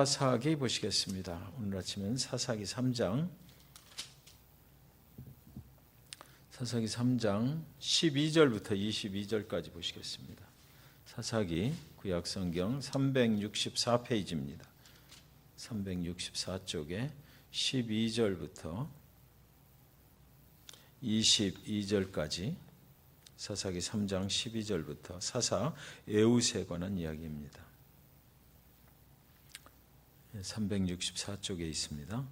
사사기 보시겠습니다. 오늘 아침은 사사기 3장 12절부터 22절까지 보시겠습니다. 사사기 구약성경 364페이지입니다. 364쪽에 12절부터 22절까지 사사기 3장 12절부터 사사 에웃에 관한 이야기입니다. 364쪽에 있습니다.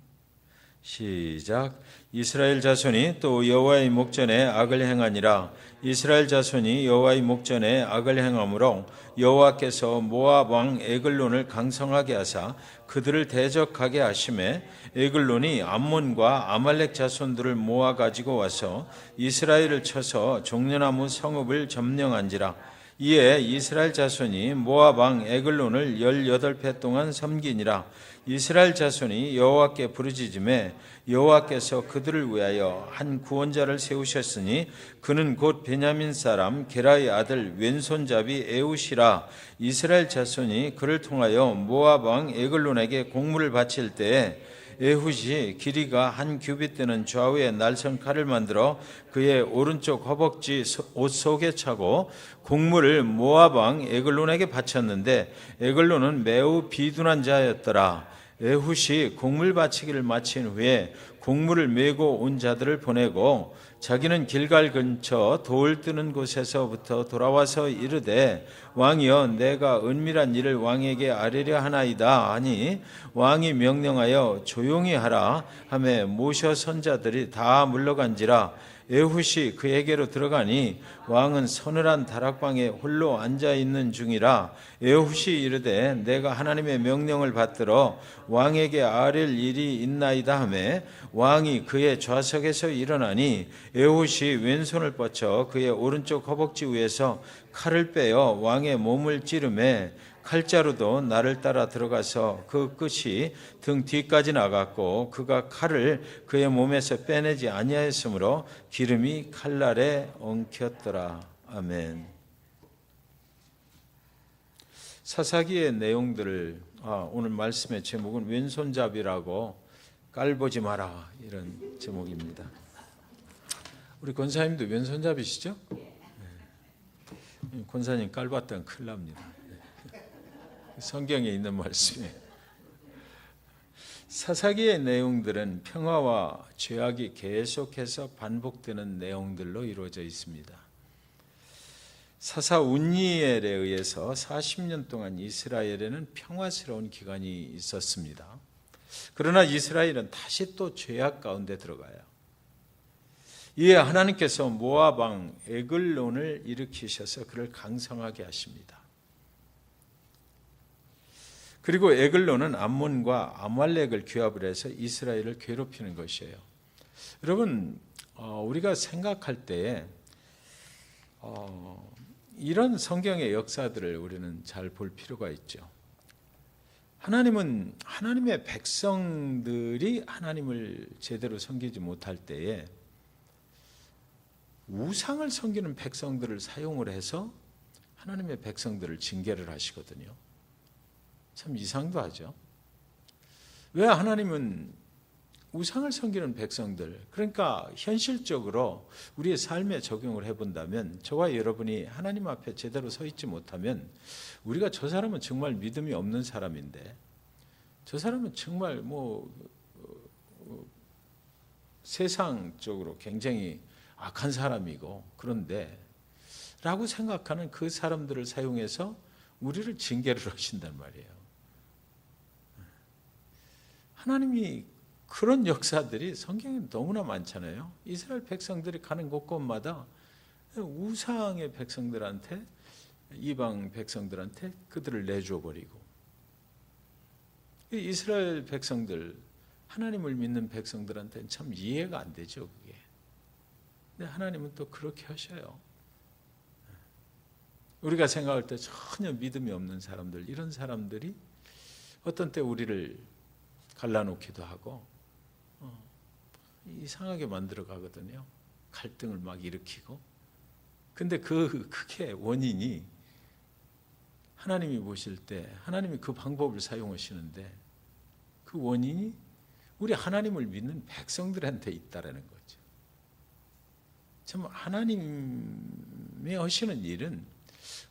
시작. 이스라엘 자손이 또 여호와의 목전에 악을 행하니라. 이스라엘 자손이 여호와의 목전에 악을 행함으로 여호와께서 모압 왕 에글론을 강성하게 하사 그들을 대적하게 하심에 에글론이 암몬과 아말렉 자손들을 모아 가지고 와서 이스라엘을 쳐서 종려나무 성읍을 점령한지라. 이에 이스라엘 자손이 모압 왕 에글론을 18배 동안 섬기니라. 이스라엘 자손이 여호와께 부르짖음에 여호와께서 그들을 위하여 한 구원자를 세우셨으니 그는 곧 베냐민 사람 게라의 아들 왼손잡이 에웃이라. 이스라엘 자손이 그를 통하여 모압 왕 에글론에게 공물을 바칠 때에 에훗이 길이가 한 규빗 되는 좌우에 날선 칼을 만들어 그의 오른쪽 허벅지 옷 속에 차고 곡물을 모압 왕 에글론에게 바쳤는데 에글론은 매우 비둔한 자였더라. 에훗이 곡물 바치기를 마친 후에 곡물을 메고 온 자들을 보내고 자기는 길갈 근처 돌 뜨는 곳에서부터 돌아와서 이르되 왕이여 내가 은밀한 일을 왕에게 아뢰려 하나이다 하니 왕이 명령하여 조용히 하라 하매 모셔 선자들이 다 물러간지라. 에훗이 그에게로 들어가니 왕은 서늘한 다락방에 홀로 앉아있는 중이라. 에훗이 이르되 내가 하나님의 명령을 받들어 왕에게 아뢰릴 일이 있나이다 하매 왕이 그의 좌석에서 일어나니 에훗이 왼손을 뻗쳐 그의 오른쪽 허벅지 위에서 칼을 빼어 왕의 몸을 찌르매 칼자루도 나를 따라 들어가서 그 끝이 등 뒤까지 나갔고 그가 칼을 그의 몸에서 빼내지 아니하였으므로 기름이 칼날에 엉켰더라. 아멘. 사사기의 내용들을 오늘 말씀의 제목은 왼손잡이라고 깔보지 마라 이런 제목입니다. 우리 권사님도 왼손잡이시죠? 네. 권사님 깔봤다면 큰일 납니다. 성경에 있는 말씀이에요. 사사기의 내용들은 평화와 죄악이 계속해서 반복되는 내용들로 이루어져 있습니다. 사사 운니엘에 의해서 40년 동안 이스라엘에는 평화스러운 기간이 있었습니다. 그러나 이스라엘은 다시 또 죄악 가운데 들어가요. 이에 하나님께서 모압 왕 에글론을 일으키셔서 그를 강성하게 하십니다. 그리고 에글론은 암몬과 아말렉을 규합을 해서 이스라엘을 괴롭히는 것이에요. 여러분, 우리가 생각할 때에 이런 성경의 역사들을 우리는 잘 볼 필요가 있죠. 하나님은 하나님의 백성들이 하나님을 제대로 섬기지 못할 때에 우상을 섬기는 백성들을 사용을 해서 하나님의 백성들을 징계를 하시거든요. 참 이상도 하죠. 왜 하나님은 우상을 섬기는 백성들, 그러니까 현실적으로 우리의 삶에 적용을 해본다면 저와 여러분이 하나님 앞에 제대로 서 있지 못하면 우리가 저 사람은 정말 믿음이 없는 사람인데 저 사람은 정말 세상적으로 굉장히 악한 사람이고 그런데 라고 생각하는 그 사람들을 사용해서 우리를 징계를 하신단 말이에요. 하나님이 그런 역사들이 성경에 너무나 많잖아요. 이스라엘 백성들이 가는 곳곳마다 우상의 백성들한테 이방 백성들한테 그들을 내줘 버리고 이스라엘 백성들 하나님을 믿는 백성들한테는 참 이해가 안 되죠, 그게. 근데 하나님은 또 그렇게 하셔요. 우리가 생각할 때 전혀 믿음이 없는 사람들, 이런 사람들이 어떤 때 우리를 갈라놓기도 하고 이상하게 만들어 가거든요. 갈등을 막 일으키고. 근데 그게 원인이 하나님이 보실 때 하나님이 그 방법을 사용하시는데 그 원인이 우리 하나님을 믿는 백성들한테 있다라는 거죠. 참 하나님이 하시는 일은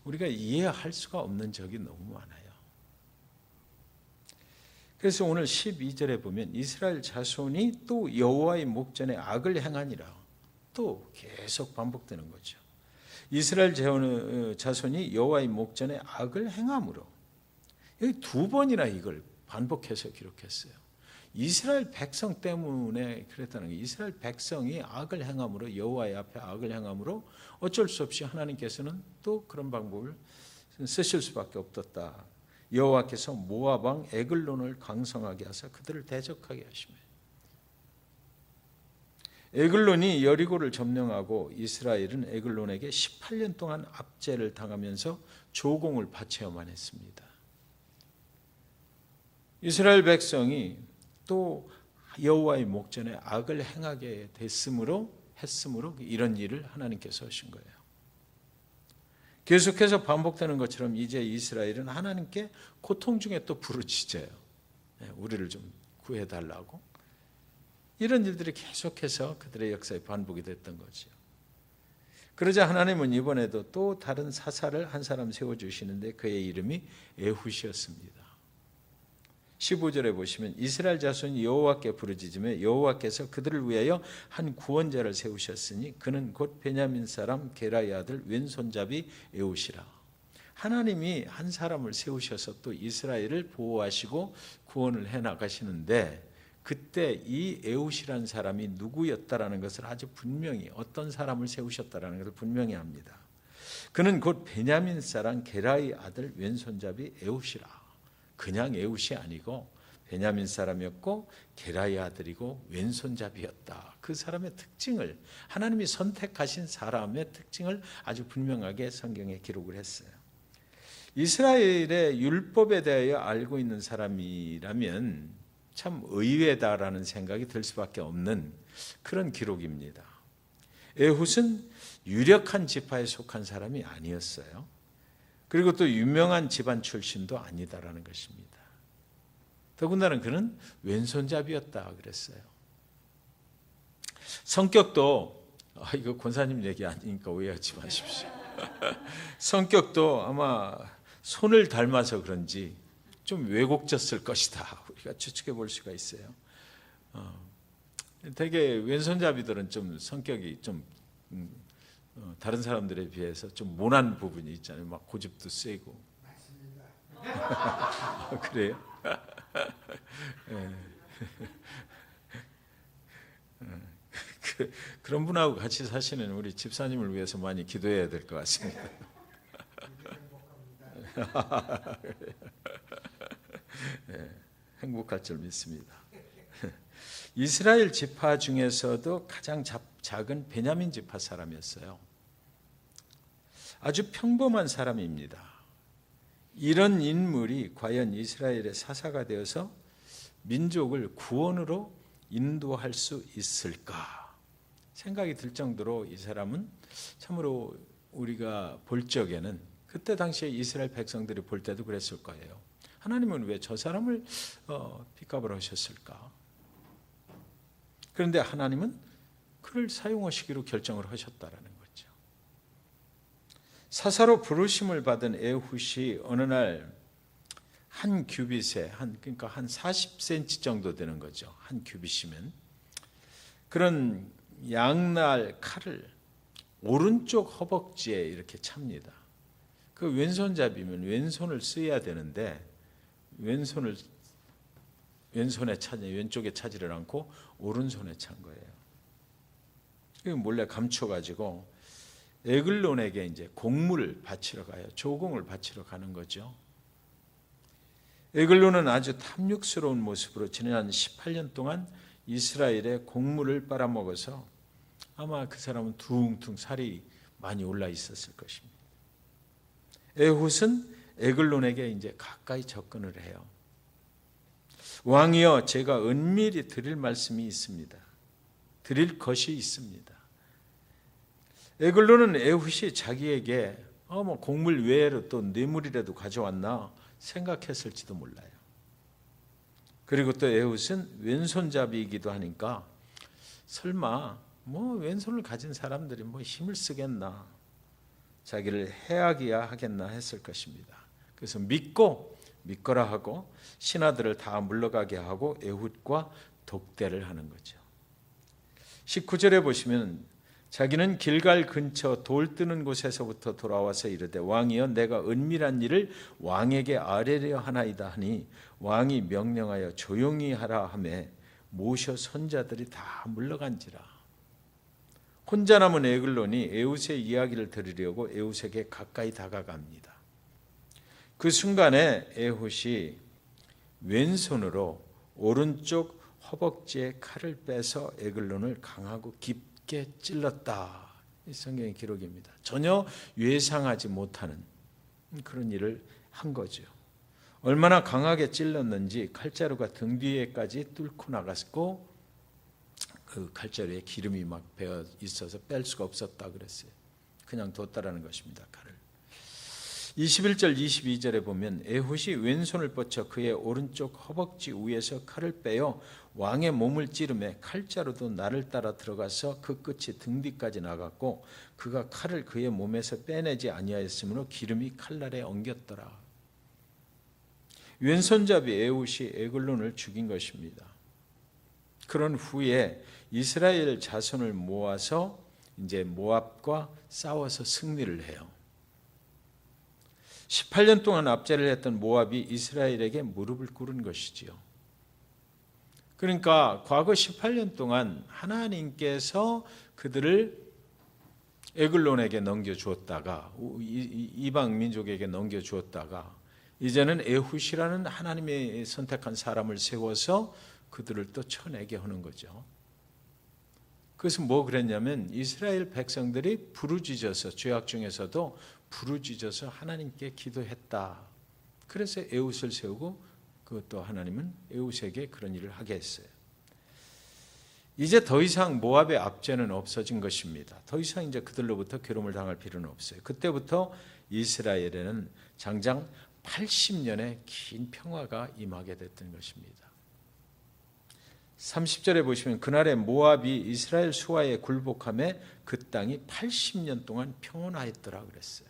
우리가 이해할 수가 없는 적이 너무 많아요. 그래서 오늘 12절에 보면 이스라엘 자손이 또 여호와의 목전에 악을 행하니라 또 계속 반복되는 거죠. 이스라엘 자손이 여호와의 목전에 악을 행함으로, 여기 두 번이나 이걸 반복해서 기록했어요. 이스라엘 백성 때문에 그랬다는 거예요. 이스라엘 백성이 악을 행함으로, 여호와의 앞에 악을 행함으로 어쩔 수 없이 하나님께서는 또 그런 방법을 쓰실 수밖에 없었다. 여호와께서 모압 왕 에글론을 강성하게 하사 그들을 대적하게 하시며, 에글론이 여리고를 점령하고 이스라엘은 에글론에게 18년 동안 압제를 당하면서 조공을 바쳐야만 했습니다. 이스라엘 백성이 또 여호와의 목전에 악을 행하게 했으므로 이런 일을 하나님께서 하신 거예요. 계속해서 반복되는 것처럼 이제 이스라엘은 하나님께 고통 중에 또 부르짖어요. 우리를 좀 구해달라고. 이런 일들이 계속해서 그들의 역사에 반복이 됐던 거죠. 그러자 하나님은 이번에도 또 다른 사사를 한 사람 세워주시는데 그의 이름이 에훗이었습니다. 15절에 보시면 이스라엘 자손이 여호와께 부르짖으며 여호와께서 그들을 위하여 한 구원자를 세우셨으니 그는 곧 베냐민 사람 게라의 아들 왼손잡이 에훗이라. 하나님이 한 사람을 세우셔서 또 이스라엘을 보호하시고 구원을 해나가시는데, 그때 이 에훗이라는 사람이 누구였다라는 것을 아주 분명히, 어떤 사람을 세우셨다라는 것을 분명히 합니다. 그는 곧 베냐민 사람 게라의 아들 왼손잡이 에훗이라. 그냥 에훗이 아니고 베냐민 사람이었고 게라의 아들이고 왼손잡이였다. 그 사람의 특징을, 하나님이 선택하신 사람의 특징을 아주 분명하게 성경에 기록을 했어요. 이스라엘의 율법에 대하여 알고 있는 사람이라면 참 의외다라는 생각이 들 수밖에 없는 그런 기록입니다. 에훗은 유력한 지파에 속한 사람이 아니었어요. 그리고 또 유명한 집안 출신도 아니다라는 것입니다. 더군다나 그는 왼손잡이였다 그랬어요. 성격도, 이거 권사님 얘기 아니니까 오해하지 마십시오. 성격도 아마 손을 닮아서 그런지 좀 왜곡졌을 것이다, 우리가 추측해 볼 수가 있어요. 되게 왼손잡이들은 좀 성격이 좀 다른 사람들에 비해서 좀 모난 부분이 있잖아요. 막 고집도 세고. 그래요? 그런 분하고 같이 사시는 우리 집사님을 위해서 많이 기도해야 될 것 같습니다. 네, 행복할 줄 믿습니다. 이스라엘 지파 중에서도 가장 작은 베냐민 지파 사람이었어요. 아주 평범한 사람입니다. 이런 인물이 과연 이스라엘의 사사가 되어서 민족을 구원으로 인도할 수 있을까 생각이 들 정도로 이 사람은 참으로 우리가 볼 적에는, 그때 당시에 이스라엘 백성들이 볼 때도 그랬을 거예요. 하나님은 왜 저 사람을 픽업을 하셨을까? 그런데 하나님은 그를 사용하시기로 결정을 하셨다라는 거죠. 사사로 부르심을 받은 에훗이 어느 날 한 규빗에, 그러니까 한 40cm 정도 되는 거죠. 한 규빗이면. 그런 양날 칼을 오른쪽 허벅지에 이렇게 찹니다. 그 왼손잡이면 왼손을 써야 되는데 왼손에 왼쪽에 차지를 않고 오른손에 찬 거예요. 몰래 감춰가지고 에글론에게 이제 곡물을 바치러 가요. 조공을 바치러 가는 거죠. 에글론은 아주 탐욕스러운 모습으로 지난 18년 동안 이스라엘의 곡물을 빨아먹어서 아마 그 사람은 둥둥 살이 많이 올라 있었을 것입니다. 에훗은 에글론에게 이제 가까이 접근을 해요. 왕이여, 제가 은밀히 드릴 말씀이 있습니다. 드릴 것이 있습니다. 에글론은 에훗이 자기에게 뭐 곡물 외에로 또 뇌물이라도 가져왔나 생각했을지도 몰라요. 그리고 또 에훗은 왼손잡이이기도 하니까 설마 왼손을 가진 사람들이 힘을 쓰겠나, 자기를 해하기야 하겠나 했을 것입니다. 그래서 믿거라 하고 신하들을 다 물러가게 하고 에훗과 독대를 하는 거죠. 19절에 보시면 자기는 길갈 근처 돌 뜨는 곳에서부터 돌아와서 이르되 왕이여 내가 은밀한 일을 왕에게 아뢰려 하나이다 하니 왕이 명령하여 조용히 하라 하매 모셔 손자들이 다 물러간지라. 혼자 남은 에글론이 에훗의 이야기를 들으려고 에훗에게 가까이 다가갑니다. 그 순간에 에훗이 왼손으로 오른쪽 허벅지에 칼을 빼서 에글론을 강하고 깊게 찔렀다. 이 성경의 기록입니다. 전혀 예상하지 못하는 그런 일을 한 거죠. 얼마나 강하게 찔렀는지 칼자루가 등 뒤에까지 뚫고 나갔고 그 칼자루에 기름이 막 배어 있어서 뺄 수가 없었다 그랬어요. 그냥 뒀다라는 것입니다. 칼을. 21절 22절에 보면 에훗이 왼손을 뻗쳐 그의 오른쪽 허벅지 위에서 칼을 빼어 왕의 몸을 찌르매 칼자루도 나를 따라 들어가서 그 끝이 등 뒤까지 나갔고 그가 칼을 그의 몸에서 빼내지 아니하였으므로 기름이 칼날에 엉겼더라. 왼손잡이 에훗이 에글론을 죽인 것입니다. 그런 후에 이스라엘 자손을 모아서 이제 모압과 싸워서 승리를 해요. 18년 동안 압제를 했던 모압이 이스라엘에게 무릎을 꿇은 것이지요. 그러니까 과거 18년 동안 하나님께서 그들을 에글론에게 넘겨주었다가 이방 민족에게 넘겨주었다가 이제는 에훗이라는 하나님의 선택한 사람을 세워서 그들을 또 쳐내게 하는 거죠. 그래서 그랬냐면 이스라엘 백성들이 부르짖어서 죄악 중에서도 부르짖어서 하나님께 기도했다. 그래서 에훗을 세우고 그것도 하나님은 에훗에게 그런 일을 하게 했어요. 이제 더 이상 모압의 압제는 없어진 것입니다. 더 이상 이제 그들로부터 괴로움을 당할 필요는 없어요. 그때부터 이스라엘에는 장장 80년의 긴 평화가 임하게 됐던 것입니다. 30절에 보시면 그날에 모압이 이스라엘 수하에 굴복하며 그 땅이 80년 동안 평온하였더라 그랬어요.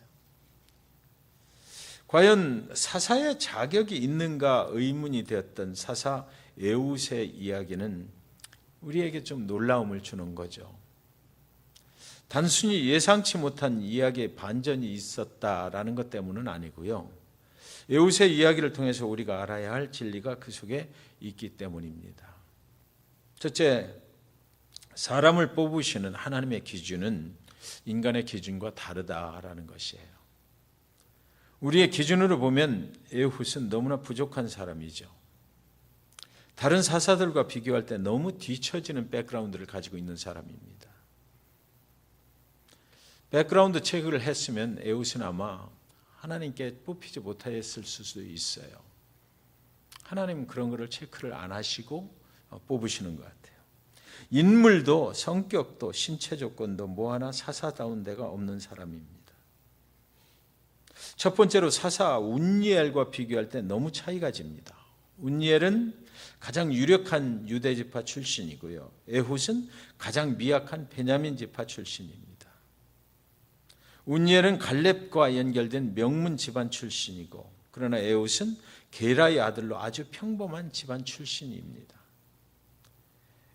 과연 사사의 자격이 있는가 의문이 되었던 사사 에훗의 이야기는 우리에게 좀 놀라움을 주는 거죠. 단순히 예상치 못한 이야기에 반전이 있었다라는 것 때문은 아니고요. 에훗의 이야기를 통해서 우리가 알아야 할 진리가 그 속에 있기 때문입니다. 첫째, 사람을 뽑으시는 하나님의 기준은 인간의 기준과 다르다라는 것이에요. 우리의 기준으로 보면 에훗은 너무나 부족한 사람이죠. 다른 사사들과 비교할 때 너무 뒤처지는 백그라운드를 가지고 있는 사람입니다. 백그라운드 체크를 했으면 에훗은 아마 하나님께 뽑히지 못하였을 수도 있어요. 하나님은 그런 거를 체크를 안 하시고 뽑으시는 것 같아요. 인물도 성격도 신체 조건도 하나 사사다운 데가 없는 사람입니다. 첫 번째로 사사 운니엘과 비교할 때 너무 차이가 집니다. 운니엘은 가장 유력한 유대 지파 출신이고요. 에훗은 가장 미약한 베냐민 지파 출신입니다. 운니엘은 갈렙과 연결된 명문 집안 출신이고 그러나 에훗은 게라의 아들로 아주 평범한 집안 출신입니다.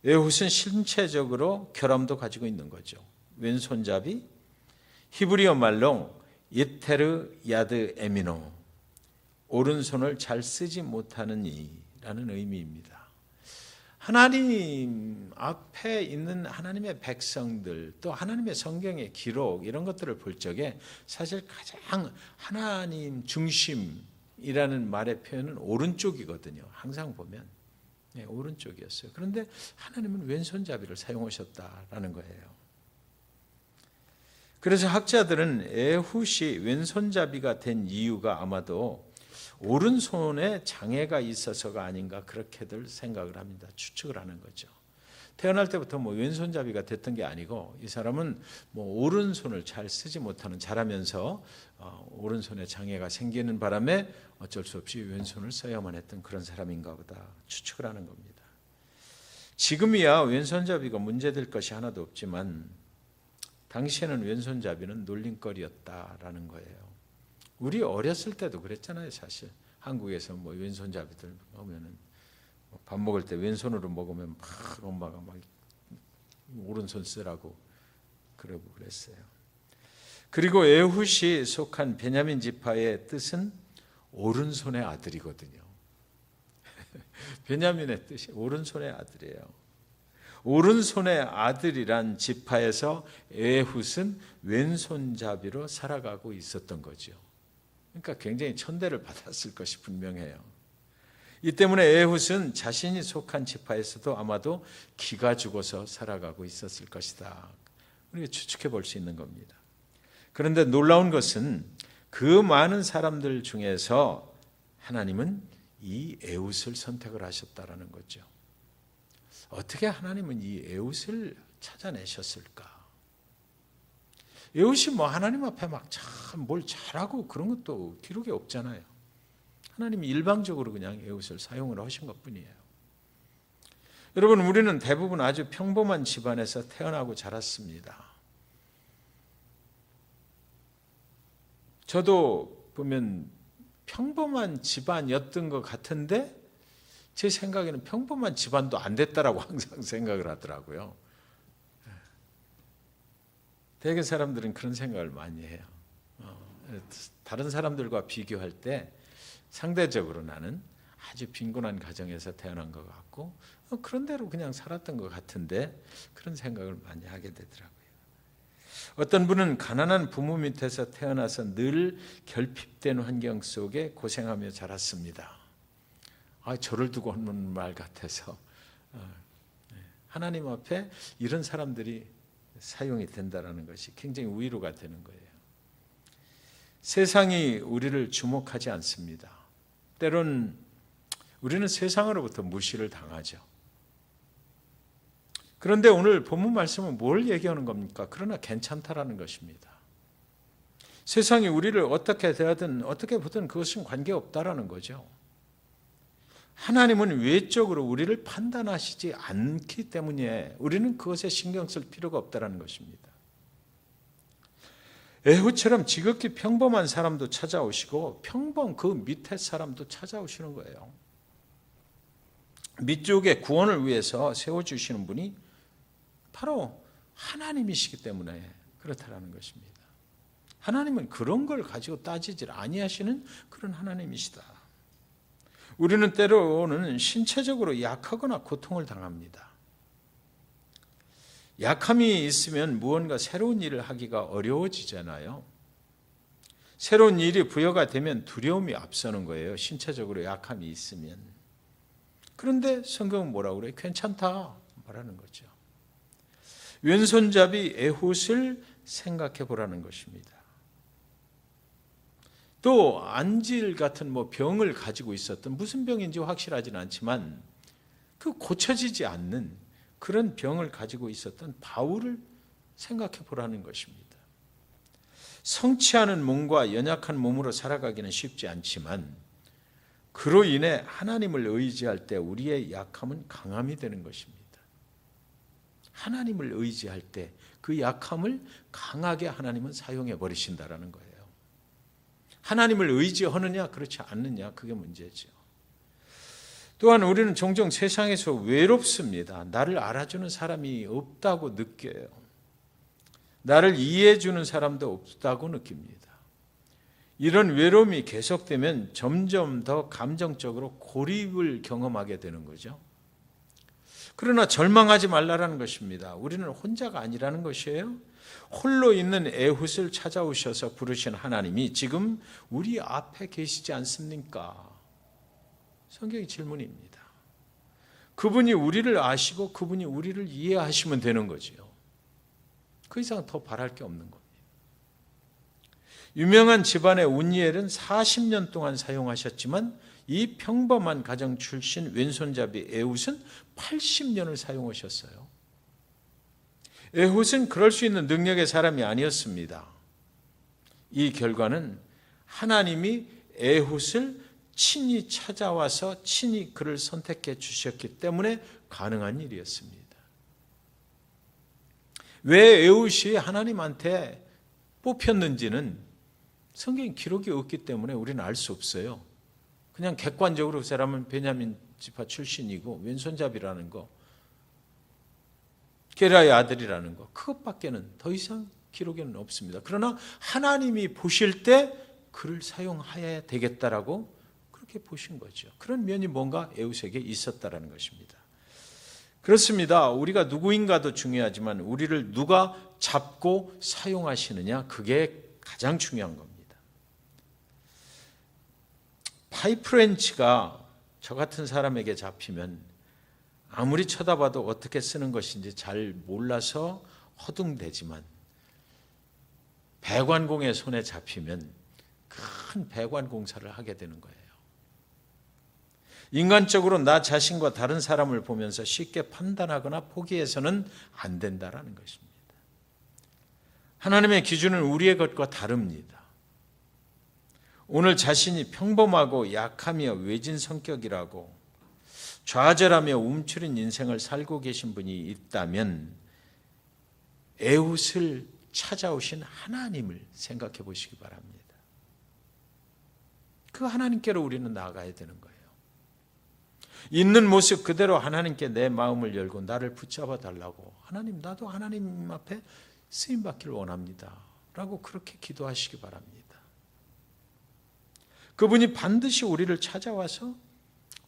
에훗은 신체적으로 결함도 가지고 있는 거죠. 왼손잡이, 히브리어 말로 이테르 야드 에미노, 오른손을 잘 쓰지 못하는 이라는 의미입니다. 하나님 앞에 있는 하나님의 백성들, 또 하나님의 성경의 기록 이런 것들을 볼 적에 사실 가장 하나님 중심이라는 말의 표현은 오른쪽이거든요. 항상 보면 오른쪽이었어요. 그런데 하나님은 왼손잡이를 사용하셨다라는 거예요. 그래서 학자들은 에훗이 왼손잡이가 된 이유가 아마도 오른손에 장애가 있어서가 아닌가 그렇게들 생각을 합니다. 추측을 하는 거죠. 태어날 때부터 뭐 왼손잡이가 됐던 게 아니고 이 사람은 뭐 오른손을 잘 쓰지 못하는 자라면서 오른손에 장애가 생기는 바람에 어쩔 수 없이 왼손을 써야만 했던 그런 사람인가 보다 추측을 하는 겁니다. 지금이야 왼손잡이가 문제될 것이 하나도 없지만 당시에는 왼손잡이는 놀림거리였다라는 거예요. 우리 어렸을 때도 그랬잖아요. 사실 한국에서 뭐 왼손잡이들 보면은 밥 먹을 때 왼손으로 먹으면 막 엄마가 막 오른손 쓰라고 그러고 그랬어요. 그리고 에훗이 속한 베냐민 지파의 뜻은 오른손의 아들이거든요. 베냐민의 뜻이 오른손의 아들이에요. 오른손의 아들이란 지파에서 에훗은 왼손잡이로 살아가고 있었던 거죠. 그러니까 굉장히 천대를 받았을 것이 분명해요. 이 때문에 에훗은 자신이 속한 지파에서도 아마도 기가 죽어서 살아가고 있었을 것이다. 우리가 추측해 볼 수 있는 겁니다. 그런데 놀라운 것은 그 많은 사람들 중에서 하나님은 이 에훗을 선택을 하셨다라는 거죠. 어떻게 하나님은 이 에훗을 찾아내셨을까? 에훗이 뭐 하나님 앞에 막 참 뭘 잘하고 그런 것도 기록이 없잖아요. 하나님이 일방적으로 그냥 에훗을 사용을 하신 것뿐이에요. 여러분, 우리는 대부분 아주 평범한 집안에서 태어나고 자랐습니다. 저도 보면 평범한 집안이었던 것 같은데 제 생각에는 평범한 집안도 안 됐다라고 항상 생각을 하더라고요. 대개 사람들은 그런 생각을 많이 해요. 다른 사람들과 비교할 때 상대적으로 나는 아주 빈곤한 가정에서 태어난 것 같고 그런 대로 그냥 살았던 것 같은데 그런 생각을 많이 하게 되더라고요. 어떤 분은 가난한 부모 밑에서 태어나서 늘 결핍된 환경 속에 고생하며 자랐습니다. 저를 두고 하는 말 같아서 하나님 앞에 이런 사람들이 사용이 된다는 것이 굉장히 위로가 되는 거예요. 세상이 우리를 주목하지 않습니다. 때론 우리는 세상으로부터 무시를 당하죠. 그런데 오늘 본문 말씀은 뭘 얘기하는 겁니까? 그러나 괜찮다라는 것입니다. 세상이 우리를 어떻게 대하든 어떻게 보든 그것은 관계없다라는 거죠. 하나님은 외적으로 우리를 판단하시지 않기 때문에 우리는 그것에 신경 쓸 필요가 없다라는 것입니다. 에훗처럼 지극히 평범한 사람도 찾아오시고 그 밑에 사람도 찾아오시는 거예요. 밑쪽에 구원을 위해서 세워주시는 분이 바로 하나님이시기 때문에 그렇다라는 것입니다. 하나님은 그런 걸 가지고 따지질 아니하시는 그런 하나님이시다. 우리는 때로는 신체적으로 약하거나 고통을 당합니다. 약함이 있으면 무언가 새로운 일을 하기가 어려워지잖아요. 새로운 일이 부여가 되면 두려움이 앞서는 거예요. 신체적으로 약함이 있으면. 그런데 성경은 뭐라고 그래요? 괜찮다 말하는 거죠. 왼손잡이 에훗을 생각해 보라는 것입니다. 또 안질 같은 병을 가지고 있었던 무슨 병인지 확실하지는 않지만 그 고쳐지지 않는 그런 병을 가지고 있었던 바울을 생각해 보라는 것입니다. 성취하는 몸과 연약한 몸으로 살아가기는 쉽지 않지만 그로 인해 하나님을 의지할 때 우리의 약함은 강함이 되는 것입니다. 하나님을 의지할 때 그 약함을 강하게 하나님은 사용해 버리신다라는 거예요. 하나님을 의지하느냐 그렇지 않느냐 그게 문제죠. 또한 우리는 종종 세상에서 외롭습니다. 나를 알아주는 사람이 없다고 느껴요. 나를 이해해 주는 사람도 없다고 느낍니다. 이런 외로움이 계속되면 점점 더 감정적으로 고립을 경험하게 되는 거죠. 그러나 절망하지 말라라는 것입니다. 우리는 혼자가 아니라는 것이에요. 홀로 있는 에훗을 찾아오셔서 부르신 하나님이 지금 우리 앞에 계시지 않습니까? 성경의 질문입니다. 그분이 우리를 아시고 그분이 우리를 이해하시면 되는 거지요. 그 이상 더 바랄 게 없는 겁니다. 유명한 집안의 운니엘은 40년 동안 사용하셨지만 이 평범한 가정 출신 왼손잡이 에훗은 80년을 사용하셨어요. 에훗은 그럴 수 있는 능력의 사람이 아니었습니다. 이 결과는 하나님이 에훗을 친히 찾아와서 친히 그를 선택해 주셨기 때문에 가능한 일이었습니다. 왜 에훗이 하나님한테 뽑혔는지는 성경 기록이 없기 때문에 우리는 알 수 없어요. 그냥 객관적으로 그 사람은 베냐민 지파 출신이고 왼손잡이라는 거, 게라의 아들이라는 거, 그것밖에는 더 이상 기록에는 없습니다. 그러나 하나님이 보실 때 그를 사용해야 되겠다라고 그렇게 보신 거죠. 그런 면이 뭔가 에훗에게 있었다라는 것입니다. 그렇습니다. 우리가 누구인가도 중요하지만 우리를 누가 잡고 사용하시느냐, 그게 가장 중요한 겁니다. 파이프렌치가 저 같은 사람에게 잡히면 아무리 쳐다봐도 어떻게 쓰는 것인지 잘 몰라서 허둥대지만, 배관공의 손에 잡히면 큰 배관 공사를 하게 되는 거예요. 인간적으로 나 자신과 다른 사람을 보면서 쉽게 판단하거나 포기해서는 안 된다라는 것입니다. 하나님의 기준은 우리의 것과 다릅니다. 오늘 자신이 평범하고 약하며 외진 성격이라고 좌절하며 움츠린 인생을 살고 계신 분이 있다면 에훗을 찾아오신 하나님을 생각해 보시기 바랍니다. 그 하나님께로 우리는 나아가야 되는 거예요. 있는 모습 그대로 하나님께 내 마음을 열고 나를 붙잡아 달라고, 하나님, 나도 하나님 앞에 쓰임 받기를 원합니다 라고 그렇게 기도하시기 바랍니다. 그분이 반드시 우리를 찾아와서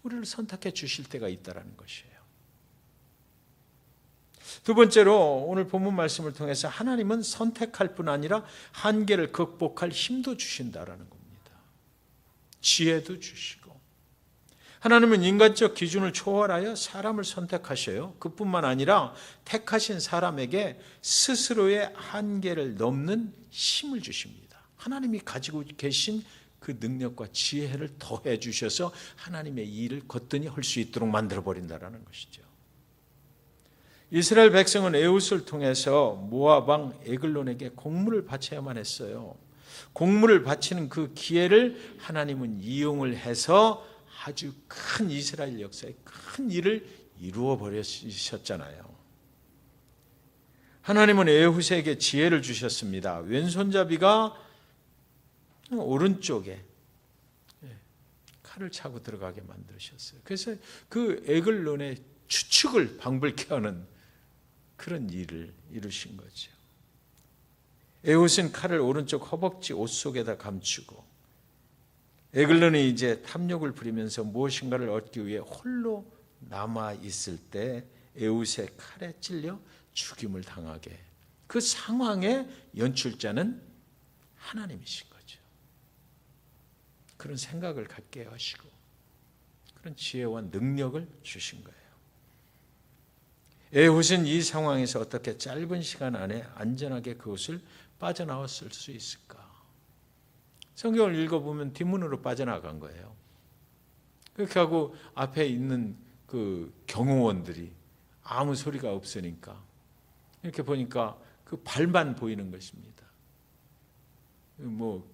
우리를 선택해 주실 때가 있다는 것이에요. 두 번째로 오늘 본문 말씀을 통해서 하나님은 선택할 뿐 아니라 한계를 극복할 힘도 주신다라는 겁니다. 지혜도 주시고, 하나님은 인간적 기준을 초월하여 사람을 선택하셔요. 그뿐만 아니라 택하신 사람에게 스스로의 한계를 넘는 힘을 주십니다. 하나님이 가지고 계신 그 능력과 지혜를 더해 주셔서 하나님의 일을 거뜬히 할 수 있도록 만들어 버린다는 것이죠. 이스라엘 백성은 에훗을 통해서 모압 왕 에글론에게 공물을 바쳐야만 했어요. 공물을 바치는 그 기회를 하나님은 이용을 해서 아주 큰 이스라엘 역사에 큰 일을 이루어 버리셨잖아요. 하나님은 에훗에게 지혜를 주셨습니다. 왼손잡이가 오른쪽에 칼을 차고 들어가게 만드셨어요. 그래서 그 에글론의 추측을 방불케 하는 그런 일을 이루신 거죠. 에훗은 칼을 오른쪽 허벅지 옷 속에다 감추고, 에글론이 이제 탐욕을 부리면서 무엇인가를 얻기 위해 홀로 남아 있을 때 에훗의 칼에 찔려 죽임을 당하게, 그 상황의 연출자는 하나님이신 거죠. 그런 생각을 갖게 하시고 그런 지혜와 능력을 주신 거예요. 에훗은 이 상황에서 어떻게 짧은 시간 안에 안전하게 그곳을 빠져나왔을 수 있을까? 성경을 읽어보면 뒷문으로 빠져나간 거예요. 그렇게 하고 앞에 있는 그 경호원들이 아무 소리가 없으니까 이렇게 보니까 그 발만 보이는 것입니다.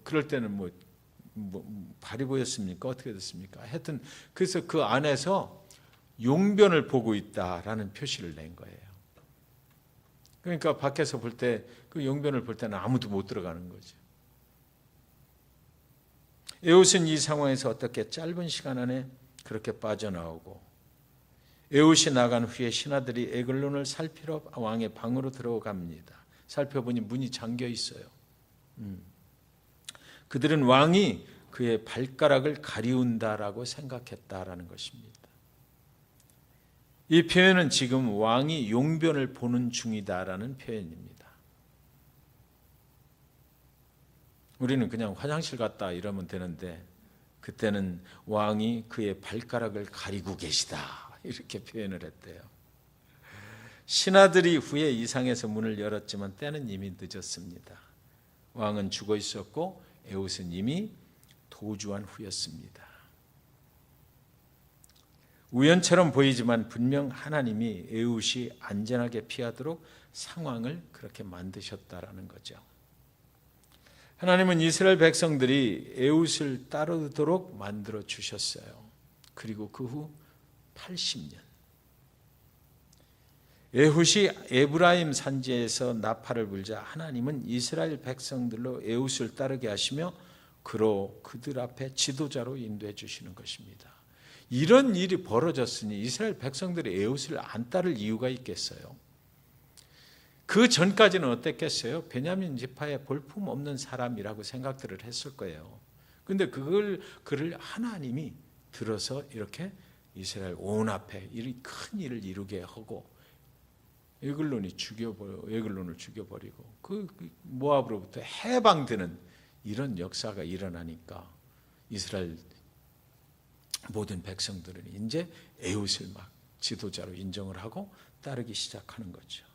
그럴 때는 발이 보였습니까? 어떻게 됐습니까? 하여튼 그래서 그 안에서 용변을 보고 있다라는 표시를 낸 거예요. 그러니까 밖에서 볼 때 그 용변을 볼 때는 아무도 못 들어가는 거죠. 에훗은 이 상황에서 어떻게 짧은 시간 안에 그렇게 빠져나오고, 에훗이 나간 후에 신하들이 에글론을 살피러 왕의 방으로 들어갑니다. 살펴보니 문이 잠겨 있어요. 그들은 왕이 그의 발가락을 가리운다라고 생각했다라는 것입니다. 이 표현은 지금 왕이 용변을 보는 중이다라는 표현입니다. 우리는 그냥 화장실 갔다 이러면 되는데 그때는 왕이 그의 발가락을 가리고 계시다 이렇게 표현을 했대요. 신하들이 후에 이상해서 문을 열었지만 때는 이미 늦었습니다. 왕은 죽어 있었고 에훗은 이미 도주한 후였습니다. 우연처럼 보이지만 분명 하나님이 에훗이 안전하게 피하도록 상황을 그렇게 만드셨다라는 거죠. 하나님은 이스라엘 백성들이 에훗을 따르도록 만들어 주셨어요. 그리고 그 후 80년 에훗이 에브라임 산지에서 나팔을 불자 하나님은 이스라엘 백성들로 에훗을 따르게 하시며 그로 그들 앞에 지도자로 인도해 주시는 것입니다. 이런 일이 벌어졌으니 이스라엘 백성들이 에훗을 안 따를 이유가 있겠어요? 그 전까지는 어땠겠어요? 베냐민 지파에 볼품 없는 사람이라고 생각들을 했을 거예요. 그런데 그를 하나님이 들어서 이렇게 이스라엘 온 앞에 이 큰 일을 이루게 하고 에글론을 죽여버리고 그 모압으로부터 해방되는 이런 역사가 일어나니까 이스라엘 모든 백성들은 이제 에훗을 막 지도자로 인정을 하고 따르기 시작하는 거죠.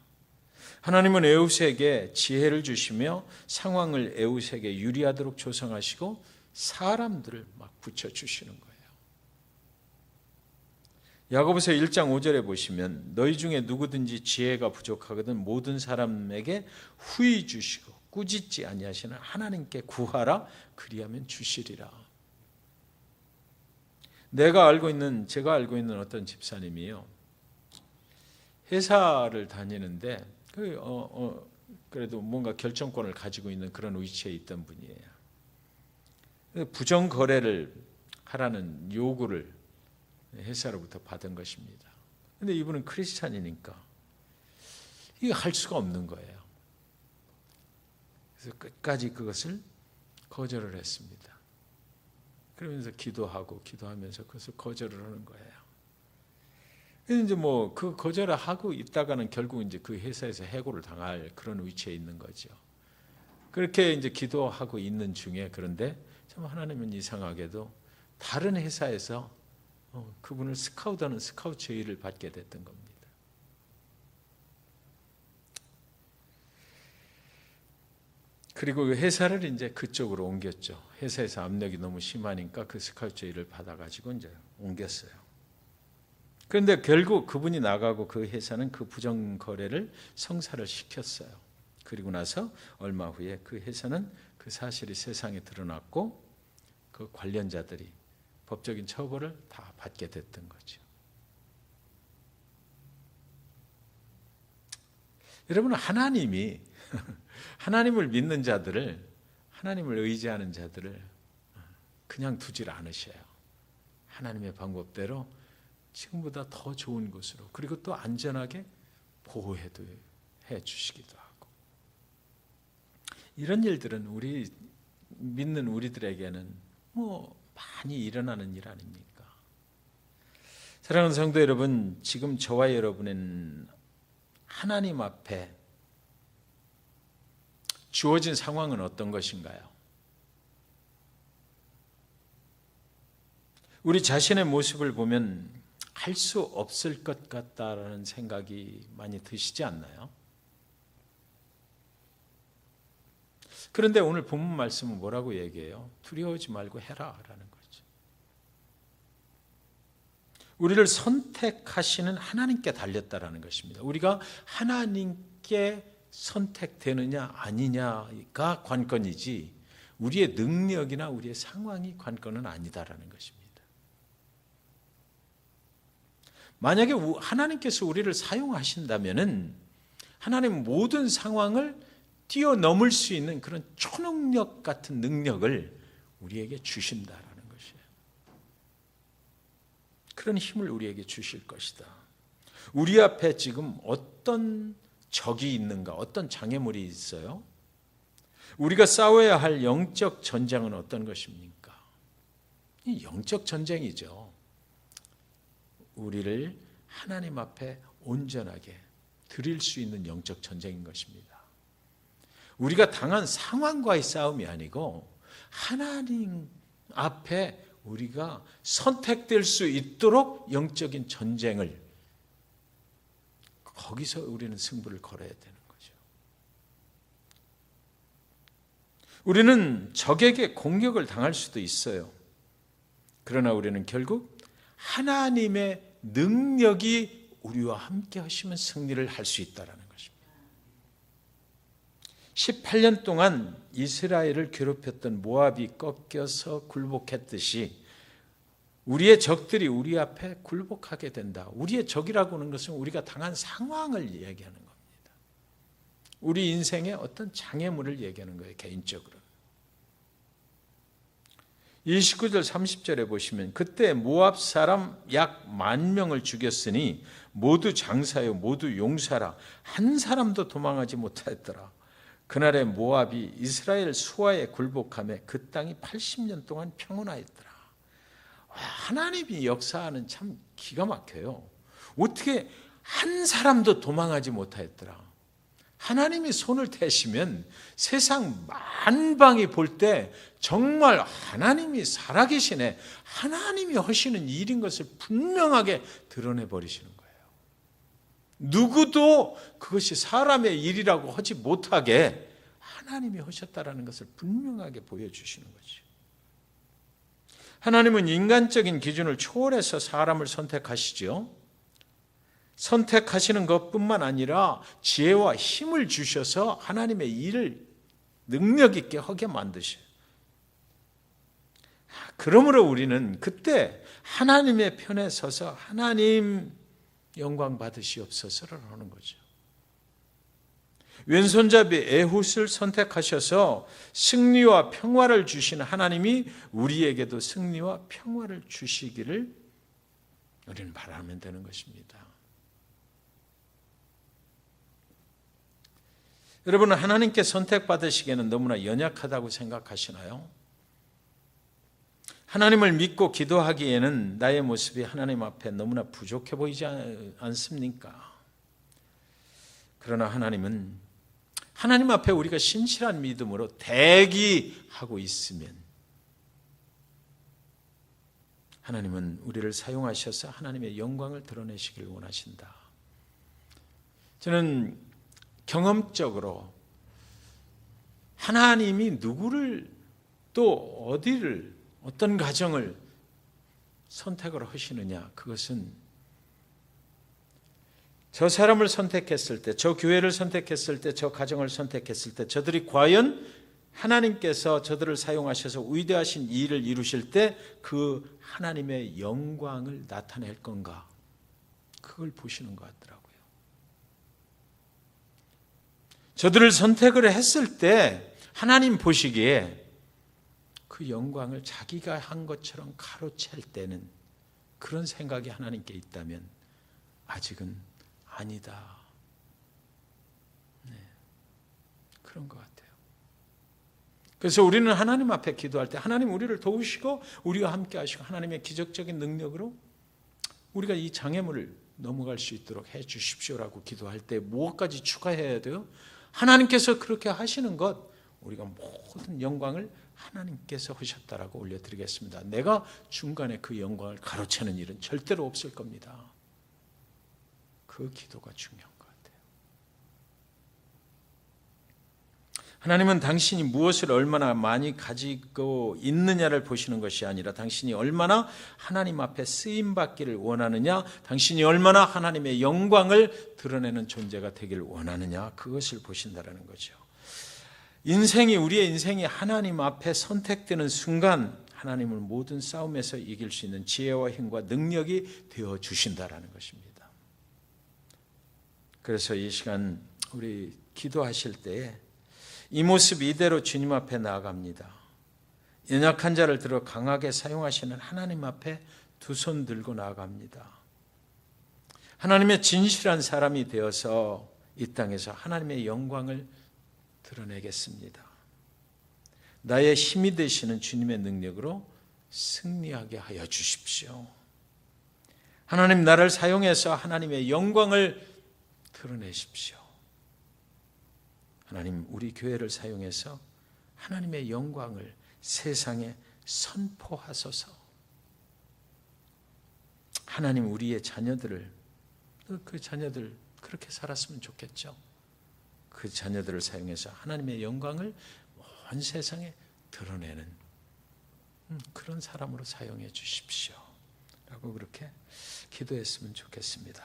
하나님은 에훗에게 지혜를 주시며 상황을 에훗에게 유리하도록 조성하시고 사람들을 막 붙여주시는 거예요. 야고보서 1장 5절에 보시면 너희 중에 누구든지 지혜가 부족하거든 모든 사람에게 후히 주시고 꾸짖지 아니하시는 하나님께 구하라 그리하면 주시리라. 제가 알고 있는 어떤 집사님이요. 회사를 다니는데 그래도 뭔가 결정권을 가지고 있는 그런 위치에 있던 분이에요. 부정 거래를 하라는 요구를 회사로부터 받은 것입니다. 그런데 이분은 크리스찬이니까 이거 할 수가 없는 거예요. 그래서 끝까지 그것을 거절을 했습니다. 그러면서 기도하면서 그것을 거절을 하는 거예요. 그래서 이제 그 거절을 하고 있다가는 결국 이제 그 회사에서 해고를 당할 그런 위치에 있는 거죠. 그렇게 이제 기도하고 있는 중에 그런데 참 하나님은 이상하게도 다른 회사에서 그분을 스카우트하는 스카우트 제의를 받게 됐던 겁니다. 그리고 회사를 이제 그쪽으로 옮겼죠. 회사에서 압력이 너무 심하니까 그 스카우트 제의를 받아가지고 이제 옮겼어요. 그런데 결국 그분이 나가고 그 회사는 그 부정 거래를 성사를 시켰어요. 그리고 나서 얼마 후에 그 회사는 그 사실이 세상에 드러났고 그 관련자들이 법적인 처벌을 다 받게 됐던 거죠. 여러분, 하나님이 하나님을 믿는 자들을, 하나님을 의지하는 자들을 그냥 두질 않으셔요. 하나님의 방법대로 지금보다 더 좋은 곳으로, 그리고 또 안전하게 보호해도 해주시기도 하고. 이런 일들은 우리 믿는 우리들에게는 많이 일어나는 일 아닙니까? 사랑하는 성도 여러분, 지금 저와 여러분은 하나님 앞에 주어진 상황은 어떤 것인가요? 우리 자신의 모습을 보면 할 수 없을 것 같다라는 생각이 많이 드시지 않나요? 그런데 오늘 본문 말씀은 뭐라고 얘기해요? 두려워하지 말고 해라라는 거죠. 우리를 선택하시는 하나님께 달렸다라는 것입니다. 우리가 하나님께 선택되느냐 아니냐가 관건이지 우리의 능력이나 우리의 상황이 관건은 아니다라는 것입니다. 만약에 하나님께서 우리를 사용하신다면은 하나님 모든 상황을 뛰어넘을 수 있는 그런 초능력 같은 능력을 우리에게 주신다라는 것이에요. 그런 힘을 우리에게 주실 것이다. 우리 앞에 지금 어떤 적이 있는가, 어떤 장애물이 있어요? 우리가 싸워야 할 영적 전쟁은 어떤 것입니까? 이 영적 전쟁이죠. 우리를 하나님 앞에 온전하게 드릴 수 있는 영적 전쟁인 것입니다. 우리가 당한 상황과의 싸움이 아니고 하나님 앞에 우리가 선택될 수 있도록 영적인 전쟁을, 거기서 우리는 승부를 걸어야 되는 거죠. 우리는 적에게 공격을 당할 수도 있어요. 그러나 우리는 결국 하나님의 능력이 우리와 함께 하시면 승리를 할 수 있다는 것입니다. 18년 동안 이스라엘을 괴롭혔던 모압이 꺾여서 굴복했듯이 우리의 적들이 우리 앞에 굴복하게 된다. 우리의 적이라고 하는 것은 우리가 당한 상황을 얘기하는 겁니다. 우리 인생의 어떤 장애물을 얘기하는 거예요, 개인적으로. 29절 30절에 보시면 그때 모압 사람 약 10,000명을 죽였으니 모두 장사요 모두 용사라 한 사람도 도망하지 못하였더라. 그날에 모압이 이스라엘 수하에 굴복하며 그 땅이 80년 동안 평온하였더라. 하나님이 역사하는 참 기가 막혀요. 어떻게 한 사람도 도망하지 못하였더라. 하나님이 손을 대시면 세상 만방이 볼 때 정말 하나님이 살아계시네, 하나님이 하시는 일인 것을 분명하게 드러내 버리시는 거예요. 누구도 그것이 사람의 일이라고 하지 못하게 하나님이 하셨다라는 것을 분명하게 보여주시는 거죠. 하나님은 인간적인 기준을 초월해서 사람을 선택하시죠. 선택하시는 것뿐만 아니라 지혜와 힘을 주셔서 하나님의 일을 능력 있게 하게 만드셔요. 그러므로 우리는 그때 하나님의 편에 서서 하나님 영광 받으시옵소서를 하는 거죠. 왼손잡이 에훗을 선택하셔서 승리와 평화를 주시는 하나님이 우리에게도 승리와 평화를 주시기를 우리는 바라면 되는 것입니다. 여러분은 하나님께 선택받으시기에는 너무나 연약하다고 생각하시나요? 하나님을 믿고 기도하기에는 나의 모습이 하나님 앞에 너무나 부족해 보이지 않습니까? 그러나 하나님은 하나님 앞에 우리가 신실한 믿음으로 대기하고 있으면 하나님은 우리를 사용하셔서 하나님의 영광을 드러내시길 원하신다. 저는 경험적으로 하나님이 누구를 또 어디를 어떤 가정을 선택을 하시느냐, 그것은 저 사람을 선택했을 때, 저 교회를 선택했을 때, 저 가정을 선택했을 때 저들이 과연 하나님께서 저들을 사용하셔서 위대하신 일을 이루실 때 그 하나님의 영광을 나타낼 건가, 그걸 보시는 것 같더라고요. 저들을 선택을 했을 때 하나님 보시기에 그 영광을 자기가 한 것처럼 가로챌 때는 그런 생각이 하나님께 있다면 아직은 아니다. 네, 그런 것 같아요. 그래서 우리는 하나님 앞에 기도할 때 하나님 우리를 도우시고 우리와 함께 하시고 하나님의 기적적인 능력으로 우리가 이 장애물을 넘어갈 수 있도록 해 주십시오라고 기도할 때 무엇까지 추가해야 돼요? 하나님께서 그렇게 하시는 것, 우리가 모든 영광을 하나님께서 하셨다라고 올려드리겠습니다. 내가 중간에 그 영광을 가로채는 일은 절대로 없을 겁니다. 그 기도가 중요한 것 같아요. 하나님은 당신이 무엇을 얼마나 많이 가지고 있느냐를 보시는 것이 아니라 당신이 얼마나 하나님 앞에 쓰임받기를 원하느냐, 당신이 얼마나 하나님의 영광을 드러내는 존재가 되길 원하느냐, 그것을 보신다는 거죠. 우리의 인생이 하나님 앞에 선택되는 순간 하나님을 모든 싸움에서 이길 수 있는 지혜와 힘과 능력이 되어 주신다라는 것입니다. 그래서 이 시간 우리 기도하실 때에 이 모습 이대로 주님 앞에 나아갑니다. 연약한 자를 들어 강하게 사용하시는 하나님 앞에 두 손 들고 나아갑니다. 하나님의 진실한 사람이 되어서 이 땅에서 하나님의 영광을 드러내겠습니다. 나의 힘이 되시는 주님의 능력으로 승리하게 하여 주십시오. 하나님, 나를 사용해서 하나님의 영광을 드러내십시오. 하나님, 우리 교회를 사용해서 하나님의 영광을 세상에 선포하소서. 하나님, 우리의 자녀들을, 그 자녀들 그렇게 살았으면 좋겠죠. 그 자녀들을 사용해서 하나님의 영광을 온 세상에 드러내는 그런 사람으로 사용해 주십시오 라고 그렇게 기도했으면 좋겠습니다.